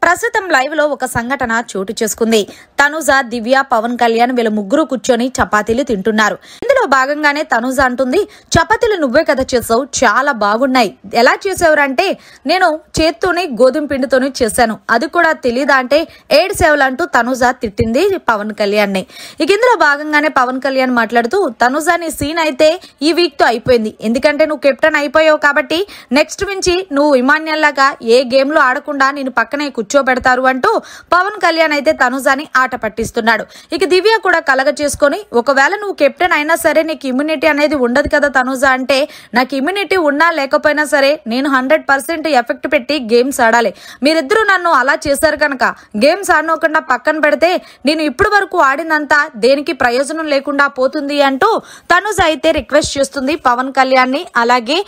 ప్రస్తుతం లైవ్ లో ఒక సంఘటన చోటు చేసుకుంది. తనుజ, దివ్య, పవన్ కళ్యాణ్ వీళ్ళ ముగ్గురు కూర్చొని చపాతీలు తింటున్నారు. ఇందులో భాగంగానే తనుజ అంటుంది, చపాతీలు నువ్వే కదా చేసావు, చాలా బాగున్నాయి, ఎలా చేసావురంటే నేను చేత్తోని గోధుమ పిండితోని చేశాను, అది కూడా తెలీదా అంటే ఏడ్సేవలంటూ తనుజ తిట్టింది పవన్ కళ్యాణ్ ని. ఇక ఇందులో భాగంగానే పవన్ కళ్యాణ్ మాట్లాడుతూ, తనుజ నీ సీన్ అయితే ఈ వీక్ తో అయిపోయింది, ఎందుకంటే నువ్వు కెప్టెన్ అయిపోయావు కాబట్టి నెక్స్ట్ నుంచి నువ్వు ఇమాన్యుల్లాగా ఏ గేమ్ లో ఆడకుండా నేను పక్కనే కూర్చోబెడతారు అంటూ పవన్ కళ్యాణ్ అయితే తనుజాని ఆట పట్టిస్తున్నాడు. ఇక దివ్య కూడా కలగ చేసుకొని, ఒకవేళ నువ్వు కెప్టెన్ అయినా సరే నీకు ఇమ్యూనిటీ అనేది ఉండదు కదా తనుజ అంటే, నాకు ఇమ్యూనిటీ ఉన్నా లేకపోయినా సరే నేను 100% ఎఫెక్ట్ పెట్టి గేమ్స్ ఆడాలి, మీరిద్దరూ నన్ను అలా చేశారు కనుక గేమ్స్ ఆడనోకుండా పక్కన పెడితే నేను ఇప్పటి వరకు ఆడినంతా దేనికి ప్రయోజనం లేకుండా పోతుంది అంటూ తనుజ అయితే రిక్వెస్ట్ చేస్తుంది పవన్ కళ్యాణ్ ని అలాగే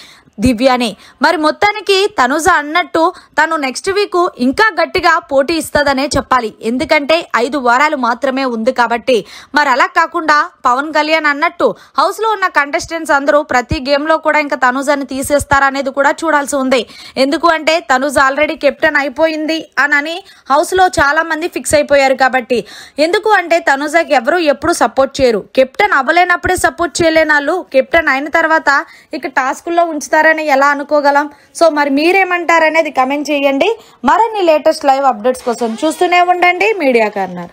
దివ్యాని. మరి మొత్తానికి తనుజ అన్నట్టు తను నెక్స్ట్ వీక్ ఇంకా గట్టిగా పోటీ ఇస్తదనే చెప్పాలి, ఎందుకంటే 5 వారాలు మాత్రమే ఉంది కాబట్టి. మరి అలా కాకుండా పవన్ కళ్యాణ్ అన్నట్టు హౌస్ లో ఉన్న కంటెస్టెంట్స్ అందరూ ప్రతి గేమ్ లో కూడా ఇంకా తనుజని తీసేస్తారనేది కూడా చూడాల్సి ఉంది. ఎందుకు అంటే తనుజ ఆల్రెడీ కెప్టెన్ అయిపోయింది అని హౌస్ లో చాలా మంది ఫిక్స్ అయిపోయారు కాబట్టి. ఎందుకు అంటే తనుజకి ఎవరు ఎప్పుడు సపోర్ట్ చేయరు, కెప్టెన్ అవ్వలేనప్పుడే సపోర్ట్ చేయలేని వాళ్ళు కెప్టెన్ అయిన తర్వాత ఇక టాస్కుల్లో ఉంచుతారని ఎలా అనుకోగలం? సో మరి మీరేమంటారనేది కమెంట్ చేయండి. మరిన్ని లేటెస్ట్ లైవ్ అప్డేట్స్ కోసం చూస్తూనే ఉండండి మీడియా కార్నర్.